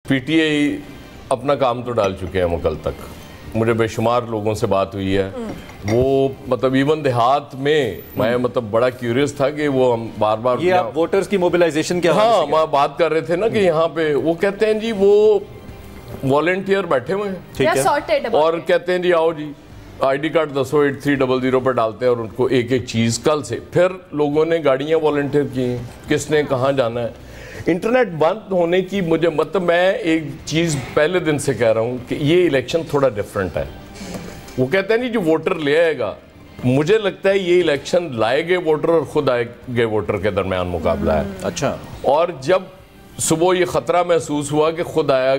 PTI अपना काम तो डाल चुके हैं मुकल तक। मुझे बेशुमार लोगों से बात हुई है, वो मतलब इवन देहात में मैं मतलब बड़ा क्यूरियस था कि वो हम बार बार ये आप वोटर्स की मोबिलाइजेशन क्या, हाँ हम बात कर रहे थे ना कि यहाँ पे वो कहते हैं जी वो वॉलेंटियर बैठे हुए हैं, ठीक है, और कहते हैं जी आओ जी आईडी कार्ड 108300 पर डालते हैं और उनको एक एक चीज़ कल से फिर लोगों ने गाड़ियाँ वॉलेंटियर की, किसने कहाँ जाना है। इंटरनेट बंद होने की मुझे मतलब मैं एक चीज़ पहले दिन से कह रहा हूँ कि ये इलेक्शन थोड़ा डिफरेंट है। वो कहते हैं नहीं जो वोटर ले आएगा, मुझे लगता है ये इलेक्शन लाए गए वोटर और खुद आए गए वोटर के दरमियान मुकाबला है। अच्छा, और जब सुबह ये ख़तरा महसूस हुआ कि खुद आया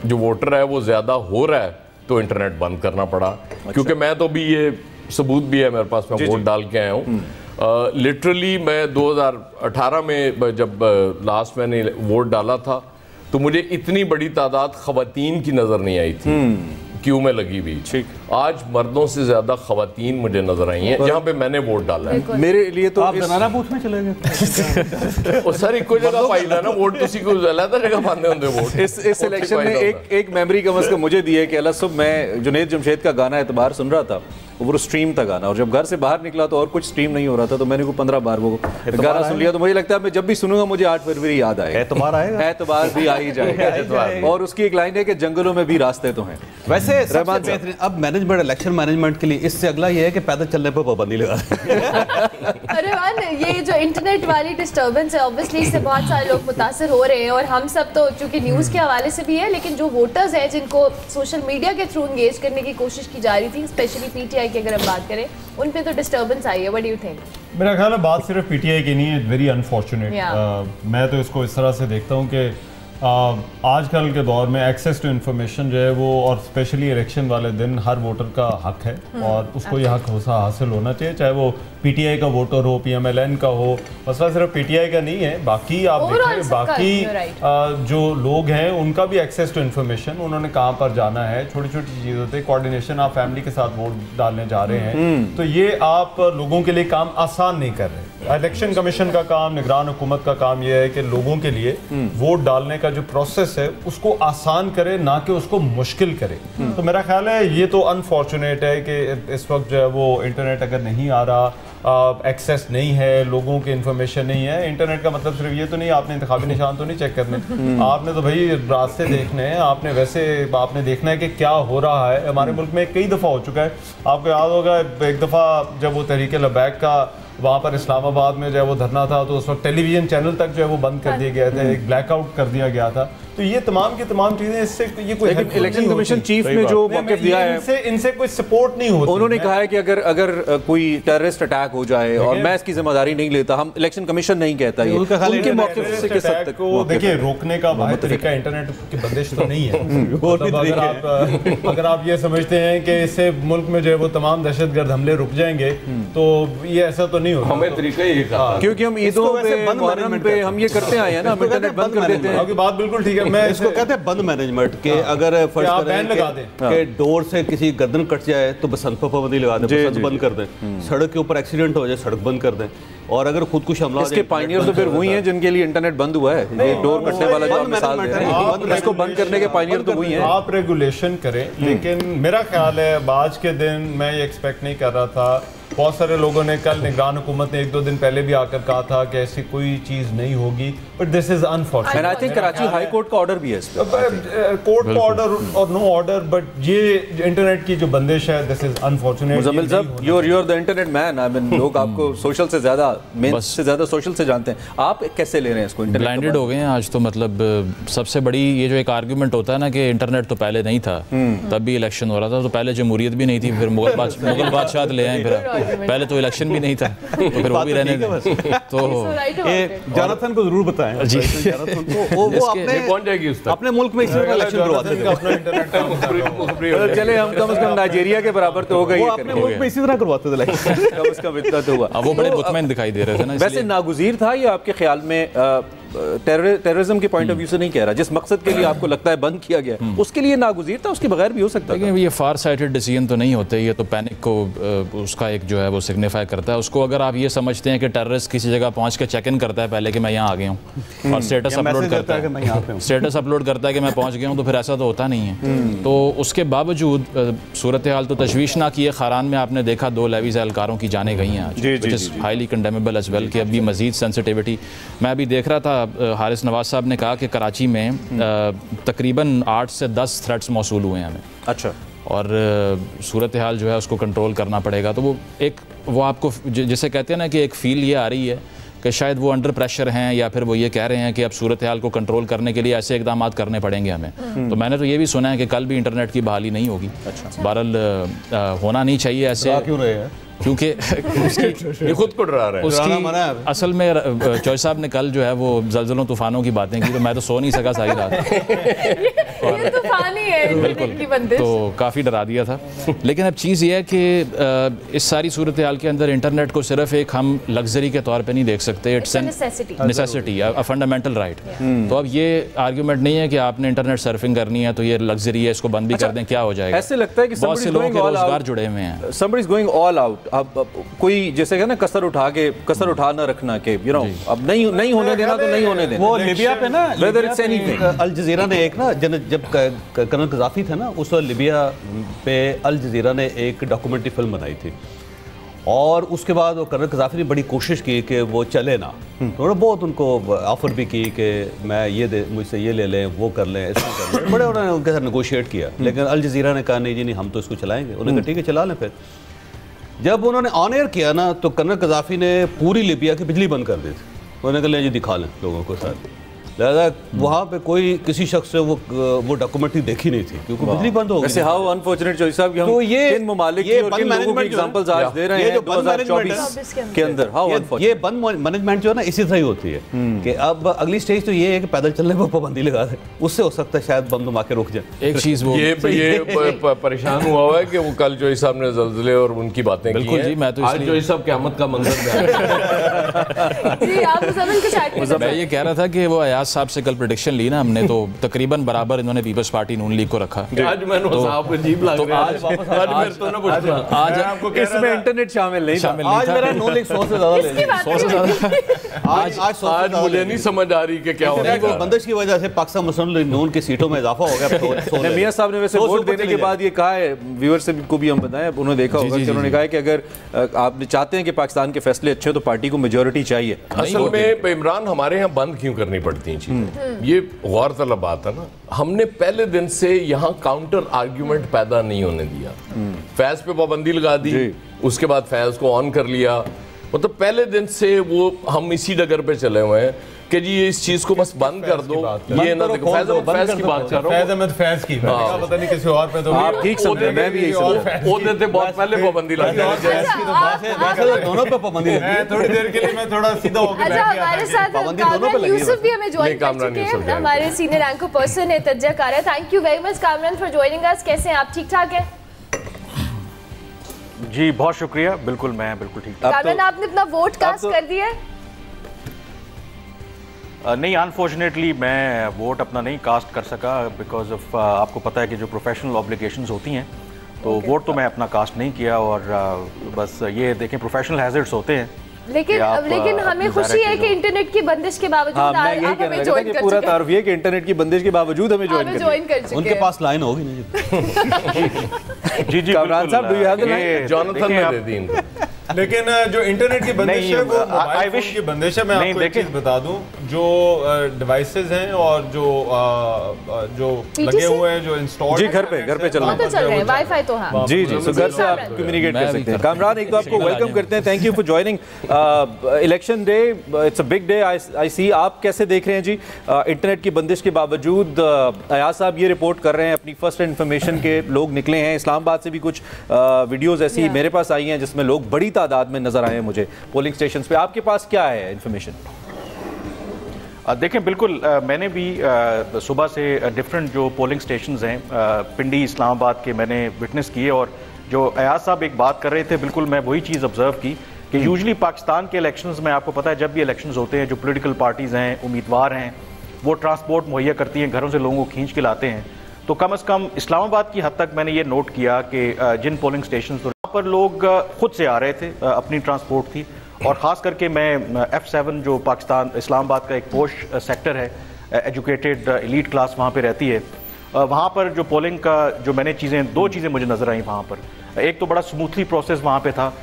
जो वोटर है वो ज़्यादा हो रहा है तो इंटरनेट बंद करना पड़ा। अच्छा। क्योंकि मैं तो भी ये सबूत भी है मेरे पास, मैं वोट डाल के आया हूँ। लिटरली मैं 2018 में जब लास्ट मैंने वोट डाला था तो मुझे इतनी बड़ी तादाद ख़वातीन की नज़र नहीं आई थी क्यों में लगी हुई। ठीक, आज मर्दों से ज़्यादा ख़वातीन मुझे नज़र आई हैं जहाँ पे मैंने वोट डाला है। मेरे लिए तो आप दनारा बूथ में चले गए और सर एक जगह पाई ना वोट किसी को ज़्यादा जगह पाते होंगे वोट। इस इलेक्शन में एक मेमोरी कम से कम मुझे दी है कि अल्लाह सुबह मैं जुनैद जमशेद का गाना एतबार सुन रहा था, वो स्ट्रीम था गाना, और जब घर से बाहर निकला तो और कुछ स्ट्रीम नहीं हो रहा था, तो मैंने को 15 बार वो गाना सुन लिया। तो मुझे लगता है मैं जब भी सुनूंगा मुझे 8 फरवरी याद आएगा। एतबार भी आ ही जाएगा। और उसकी एक लाइन है कि जंगलों में भी रास्ते तो हैं। वैसे अब मैनेजमेंट, इलेक्शन मैनेजमेंट के लिए इससे अगला ये है कि पैदल चलने पर पाबंदी लगा रहमान, ये जो इंटरनेट वाली डिस्टर्बेंस है ऑब्वियसली इससे बहुत सारे लोग मुतासर हो रहे हैं, और हम सब तो चूंकि न्यूज़ के हवाले से भी है, लेकिन जो वोटर्स हैं जिनको सोशल मीडिया के थ्रू इंगेज करने की कोशिश की जा रही थी, स्पेशली पीटीआई की अगर हम बात करें, उन पे तो डिस्टर्बेंस आई है। What do you think? मेरा ख्याल है बात सिर्फ पीटीआई की नहीं है, वेरी अनफॉर्चुनेट। मैं तो इसको इस तरह से देखता हूँ कि आजकल के दौर में एक्सेस टू इन्फॉर्मेशन जो है वो, और स्पेशली इलेक्शन वाले दिन हर वोटर का हक है और उसको ये हक हासिल होना चाहिए, चाहे वो पीटीआई का वोटर हो, पीएमएलएन का हो। मसला सिर्फ पीटीआई का नहीं है, बाकी आप देखें बाकी जो लोग हैं उनका भी एक्सेस टू इन्फॉर्मेशन, उन्होंने कहाँ पर जाना है, छोटी छोटी चीज़ होती है, कोऑर्डिनेशन, आप फैमिली के साथ वोट डालने जा रहे हैं तो ये आप लोगों के लिए काम आसान नहीं कर रहे। इलेक्शन कमीशन का काम, निगरान हुकूमत का काम यह है कि लोगों के लिए वोट डालने का जो प्रोसेस है उसको आसान करे, ना कि उसको मुश्किल करे। तो मेरा ख्याल है ये तो अनफॉर्चुनेट है कि इस वक्त जो है वो इंटरनेट अगर नहीं आ रहा, एक्सेस नहीं है, लोगों की इन्फॉर्मेशन नहीं है। इंटरनेट का मतलब सिर्फ ये तो नहीं आपने इंतखाबी निशान तो नहीं चेक करने, आपने तो भाई रास्ते देखने हैं, आपने देखना है कि क्या हो रहा है। हमारे मुल्क में कई दफ़ा हो चुका है, आपको याद होगा एक दफ़ा जब वो तहरीक लबैक का वहाँ पर इस्लामाबाद में जो है वो धरना था तो उस वक्त टेलीविज़न चैनल तक जो है वो बंद कर दिए गए थे, एक ब्लैकआउट कर दिया गया था। तो ये तमाम की तमाम चीजें, इससे ये कोई इलेक्शन कमीशन चीफ ने जो मौक़िफ़ दिया है, इनसे कोई सपोर्ट नहीं होती। उन्होंने कहा है कि अगर कोई टेररिस्ट अटैक हो जाए और मैं इसकी जिम्मेदारी नहीं लेता, हम इलेक्शन कमीशन नहीं कहता, ये उनके मौक़िफ़ से किस हद तक को देखिए रोकने का वाहिद तरीका इंटरनेट की बंदिश तो नहीं है। अगर आप ये समझते हैं कि इससे मुल्क में जो है वो तमाम दहशतगर्द हमले रुक जाएंगे तो ये ऐसा तो नहीं होगा। हमें तरीका ही कहा, क्योंकि हम ईदों पे हम ये करते आए हैं ना, इंटरनेट बंद कर देते हैं। आपकी बात बिल्कुल ठीक है। मैं इसको कहते हैं बंद मैनेजमेंट के, अगर फर्ज बैन लगा दें कि डोर से किसी गर्दन कट जाए तो बसंत पर पाबंदी लगा दें, बसंत बंद कर दें, सड़क के ऊपर एक्सीडेंट हो जाए सड़क बंद कर दें, और अगर खुदकुश हमला हो जाए। इसके पायनियर तो फिर वही हैं जिनके लिए इंटरनेट बंद हुआ है। ये डोर कटने वाला जो आप मिसाल दे रहे हैं, इसको बंद करने के पायनियर तो वही हैं। आप रेगुलेशन करें, लेकिन मेरा ख्याल है आज के दिन मैं ये एक्सपेक्ट नहीं कर रहा था। बहुत सारे लोगों ने कल निगरान हुकूमत ने 1-2 दिन पहले भी आकर कहा था कि ऐसी कोई चीज़ नहीं होगी, but this is unfortunate. And I think Karachi high court का ऑर्डर भी है, कोर्ट का ऑर्डर और नो ऑर्डर, बट ये इंटरनेट की जो बंदिश है this is unfortunate. Muzammil sahab, you are the internet man. I mean लोग आपको सोशल से ज़्यादा, मेन से ज़्यादा सोशल से जानते हैं, आप कैसे ले रहे हैं इसको? ब्लाइंडेड हो गए हैं आज तो। मतलब सबसे बड़ी ये जो एक आर्ग्यूमेंट होता है ना कि इंटरनेट तो पहले नहीं था, तब भी इलेक्शन हो रहा था, तो पहले जमहूरियत भी नहीं थी, फिर मुगल बादशाह ले आए, फिर पहले तो इलेक्शन भी नहीं था, तो फिर वो भी रहने दें। तो जॉनथन को जरूर बताएं जी, वो अपने मुल्क में इसी तरह इलेक्शन करवाते थे। चले हम कम से कम नाइजीरिया के बराबर तो हो गए, वो अपने मुल्क में इसी तरह करवाते थे इलेक्शन, कम से कम इतना तो हुआ। वो बड़े मुतमईन दिखाई दे रहे थे ना। वैसे नागुज़ीर था ये आपके ख्याल में टेररिज्म के पॉइंट ऑफ व्यू से नहीं कह रहा, जिस मकसद के लिए आपको लगता है बंद किया गया उसके लिए नागुज़ीर था, उसके बगैर भी हो सकता है। लेकिन ये फार साइटेड डिसीजन तो नहीं होते, ये तो पैनिक को उसका एक जो है वो सिग्निफाई करता है। उसको अगर आप ये समझते हैं कि टेररिस्ट किसी जगह पहुंच के चेक इन करता है पहले कि मैं यहाँ आ गया हूँ और स्टेटस अपलोड करता है, स्टेटस अपलोड करता है कि मैं पहुँच गया हूँ, तो फिर ऐसा तो होता नहीं है। तो उसके बावजूद सूरत हाल तो तशवीशनाक है। खारान में आपने देखा 2 लेवीज़ एहलकारों की जाने गई हैं आज, which is highly condemnable as well, कि अभी मज़ीद सेंसिटिविटी। मैं अभी देख रहा था हारिस नवाज साहब ने कहा कि कराची में तकरीबन 8 से 10 थ्रेट्स मौसूल हुए हैं हमें। अच्छा। और सूरत हाल जो है उसको कंट्रोल करना पड़ेगा। तो वो आपको जिसे कहते हैं ना कि एक फील ये आ रही है कि शायद वो अंडर प्रेशर हैं, या फिर वो ये कह रहे हैं कि अब सूरत हाल को कंट्रोल करने के लिए ऐसे इकदाम करने पड़ेंगे हमें। तो मैंने तो ये भी सुना है कि कल भी इंटरनेट की बहाली नहीं होगी। बहरहाल होना नहीं चाहिए ऐसे, क्यों रहे हैं? क्योंकि ये खुद को डरा रहे हैं। उसकी असल में चौधरी साहब ने कल जो है वो जल्जलों तूफानों की बातें की, तो मैं तो सो नहीं सका सारी रात। ये तूफान ही है इंटरनेट की बंदिश, तो काफ़ी डरा दिया था। लेकिन अब चीज़ ये है कि इस सारी सूरत हाल के अंदर इंटरनेट को सिर्फ एक हम लग्जरी के तौर पे नहीं देख सकते, it's necessity, a fundamental right. तो अब ये आर्ग्यूमेंट नहीं है कि आपने इंटरनेट सर्फिंग करनी है तो ये लग्जरी है, इसको बंद भी कर दें, क्या हो जाएगा। ऐसे लगता है कि बहुत से लोगों के रोजगार जुड़े हुए हैं। somebody is going all out। अब कोई जैसे कहना कसर उठा ना रखना के अब नहीं होने देना तो नहीं होने देना। वो लिबिया पे ना, वेदर इट्स एनीथिंग, अल जजीरा ने एक ना जब कर्नल कज़ाफ़ी थे ना, उस वक्त लिबिया पे अल जजीरा ने एक डॉक्यूमेंट्री फिल्म बनाई थी, और उसके बाद वो कर्नल कज़ाफ़ी ने बड़ी कोशिश की कि वो चले ना। उन्होंने बहुत उनको ऑफ़र भी की कि मैं मुझसे ये ले लें, वो कर लें, इसको कर लें, बड़े उन्होंने उनके साथ नेगोशिएट किया। लेकिन अल जजीरा ने कहा नहीं जी नहीं, हम तो इसको चलाएंगे। उन्होंने कहा ठीक है चला लें। फिर जब उन्होंने ऑन एयर किया ना, तो कर्नल कज़ाफ़ी ने पूरी लिबिया की बिजली बंद कर दी थी। उन्होंने कहा जी दिखा लें लोगों को साथ। लिहाजा वहाँ पे कोई किसी शख्स से वो डॉक्यूमेंट्री देखी नहीं थी क्योंकि बिजली बंद हो गई। वैसे हाउ अनफॉर्चुनेट चौधरी साहब कि हम किन ममालिक की और किन लोगों की एग्जांपल्स आज दे रहे हैं 2024 के अंदर। How unfortunate. ये बंद मैनेजमेंट जो है ना इसी तरह ही होती है कि अब अगली स्टेज तो ये है कि पैदल चलने पर पाबंदी लगा दे, उससे हो सकता है शायद बम धमाके रुक जाए। एक चीज़ वो ये परेशान हुआ हुआ है कि वो कल चौधरी साहब ने ज़ल्ज़ले और उनकी बातें की हैं। जी, मैं तो आज चौधरी साहब क़यामत का मंजर मैं ये कह रहा था कि वो अयाज साहब से कल प्रेडिक्शन ली ना हमने, तो तकरीबन बराबर इन्होंने पीपल्स पार्टी नून लीग को रखा। आज मैंने साहब अजीब लग रहा है। आज आपको इसमें इंटरनेट शामिल नहीं था। आज मेरा नून लीग 100 से ज़्यादा आज मुझे नहीं समझ आ रही कि क्या हो रहा है। बंदिश की वजह से पाकिस्तान मुस्लिम लीग नून की सीटों में इजाफा हो गया। मियां साहब ने वैसे वोट देने के बाद ये कहा है, व्यूअर्स को भी हम बताएं, उन्होंने देखा होगा कि उन्होंने कहा है कि अगर आप चाहते हैं कि पाकिस्तान के फैसले अच्छे हो तो पार्टी को मेजॉरिटी चाहिए। असल में इमरान हमारे यहाँ बंद क्यों करनी पड़ती हैं चीजें, ये गौरतलब बात है ना। हमने पहले दिन से यहाँ काउंटर आर्ग्यूमेंट पैदा नहीं होने दिया। फैज पे पाबंदी लगा दी, उसके बाद फैज को ऑन कर लिया। मतलब पहले दिन से वो हम इसी डगर पे चले हुए हैं कि जी ये इस चीज को बस बंद कर दो। ये ना देखो फैज की बात कर रहा हूं, फैज की पता नहीं किसी और पे तो आप ठीक समझे, मैं भी यही समझ। वो देते बहुत पहले पाबंदी लगा दी। वैसे तो दोनों पे पाबंदी लगी। मैं थोड़ी देर के लिए मैं थोड़ा सीधा होकर बैठ गया। हमारे साथ कामरान यूसुफ भी हमें ज्वाइन कर चुके हैं, हमारे सीनियर एंकर पर्सन है, तजज़िया है। Thank you very much Kamran for joining us. कैसे हैं आप, ठीक ठाक हैं? जी बहुत शुक्रिया, बिल्कुल मैं बिल्कुल ठीक। कामरान आपने अपना वोट कास्ट कर दिया है? नहीं, अनफॉर्चुनेटली मैं वोट अपना नहीं कास्ट कर सका बिकॉज ऑफ आपको पता है कि जो प्रोफेशनल ऑब्लिगेशंस होती हैं, तो वोट तो मैं अपना कास्ट नहीं किया। और बस ये देखें प्रोफेशनल हैजर्ड्स होते हैं। लेकिन हमें खुशी है कि इंटरनेट की बंदिश के बावजूद आप हमें ज्वाइन कर पूरा तारुफ ये कि इंटरनेट की बंदिश के बावजूद हमें ज्वाइन कर चुके। उनके पास लाइन होगी ना जी जी कामरान साहब, do you have the line? Jonathan ने दे दी इनको। लेकिन जो इंटरनेट की बंदिश है वो मोबाइल फोन की बंदिश है। मैं आपको एक चीज बता दूं, जो डिवाइसेस हैं और जो लगे हुए हैं, जो इंस्टॉल जी घर पे चल रहे हैं, वाईफाई तो हां जी जी, तो घर से आप कम्युनिकेट कर सकते हैं। कामरान, एक तो आपको वेलकम करते हैं, thank you for joining. Election day, it's a big day I see. आप कैसे देख रहे हैं जी इंटरनेट की बंदिश के बावजूद? अयाज साहब ये रिपोर्ट कर रहे हैं, अपनी फर्स्ट इन्फॉर्मेशन के लोग निकले हैं। इस्लामाबाद से भी कुछ वीडियोस ऐसी मेरे पास आई हैं जिसमें लोग बड़ी तादाद में नजर आए हैं मुझे पोलिंग स्टेशंस पे। आपके पास क्या है इन्फॉर्मेशन? देखें, बिल्कुल मैंने भी सुबह से डिफरेंट जो पोलिंग स्टेशंस हैं पिंडी, इस्लामाबाद के मैंने विटनेस किए। और जो अयाज साहब एक बात कर रहे थे, बिल्कुल मैं वही चीज़ ऑब्जर्व की कि यूजुअली पाकिस्तान के इलेक्शंस में आपको पता है जब भी इलेक्शंस होते हैं जो पॉलिटिकल पार्टीज़ हैं, उम्मीदवार हैं, वो ट्रांसपोर्ट मुहैया करती हैं, घरों से लोगों को खींच के लाते हैं। तो कम से कम इस्लामाबाद की हद तक मैंने ये नोट किया कि जिन पोलिंग स्टेशन वहाँ पर लोग खुद से आ रहे थे, अपनी ट्रांसपोर्ट थी। और ख़ास करके मैं F7 जो पाकिस्तान इस्लामाबाद का एक पोश सेक्टर है, एजुकेटेड एलीट क्लास वहाँ पे रहती है, वहाँ पर जो पोलिंग का जो मैंने दो चीज़ें मुझे नज़र आई वहाँ पर। एक तो बड़ा स्मूथली प्रोसेस वहाँ पे था,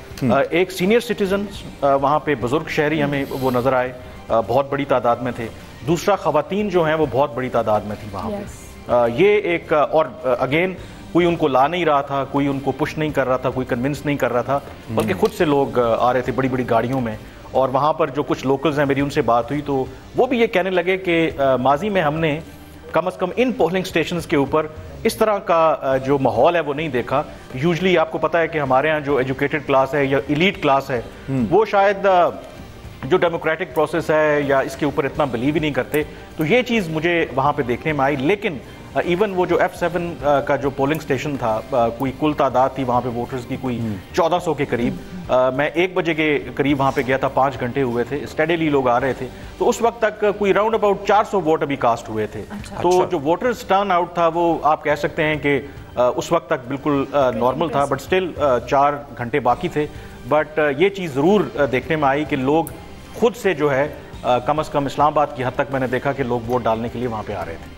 एक सीनियर सिटीजन वहाँ पे बुजुर्ग शहरी हमें वो नज़र आए, बहुत बड़ी तादाद में थे। दूसरा ख़वातीन जो हैं वो बहुत बड़ी तादाद में थी वहाँ पे। ये एक और अगेन कोई उनको ला नहीं रहा था, कोई उनको पुश नहीं कर रहा था, कोई कन्विंस नहीं कर रहा था, बल्कि खुद से लोग आ रहे थे बड़ी बड़ी गाड़ियों में। और वहाँ पर जो कुछ लोकल्स हैं, मेरी उनसे बात हुई तो वो भी ये कहने लगे कि माजी में हमने कम से कम इन पोलिंग स्टेशंस के ऊपर इस तरह का जो माहौल है वो नहीं देखा। यूजुअली आपको पता है कि हमारे यहाँ जो एजुकेटेड क्लास है या एलीट क्लास है वो शायद जो डेमोक्रेटिक प्रोसेस है या इसके ऊपर इतना बिलीव ही नहीं करते। तो ये चीज़ मुझे वहाँ पे देखने में आई। लेकिन इवन वो जो F7 का जो पोलिंग स्टेशन था, कोई कुल तादाद थी वहाँ पे वोटर्स की कोई 1400 के करीब। मैं 1 बजे के करीब वहाँ पे गया था, 5 घंटे हुए थे, स्टेडीली लोग आ रहे थे। तो उस वक्त तक कोई राउंड अबाउट 400 वोट अभी कास्ट हुए थे। तो जो वोटर्स टर्न आउट था वो आप कह सकते हैं कि उस वक्त तक बिल्कुल नॉर्मल था, बट स्टिल 4 घंटे बाकी थे। बट ये चीज़ ज़रूर देखने में आई कि लोग खुद से जो है कम से कम इस्लामाबाद की हद तक मैंने देखा कि लोग वोट डालने के लिए वहाँ पे आ रहे थे।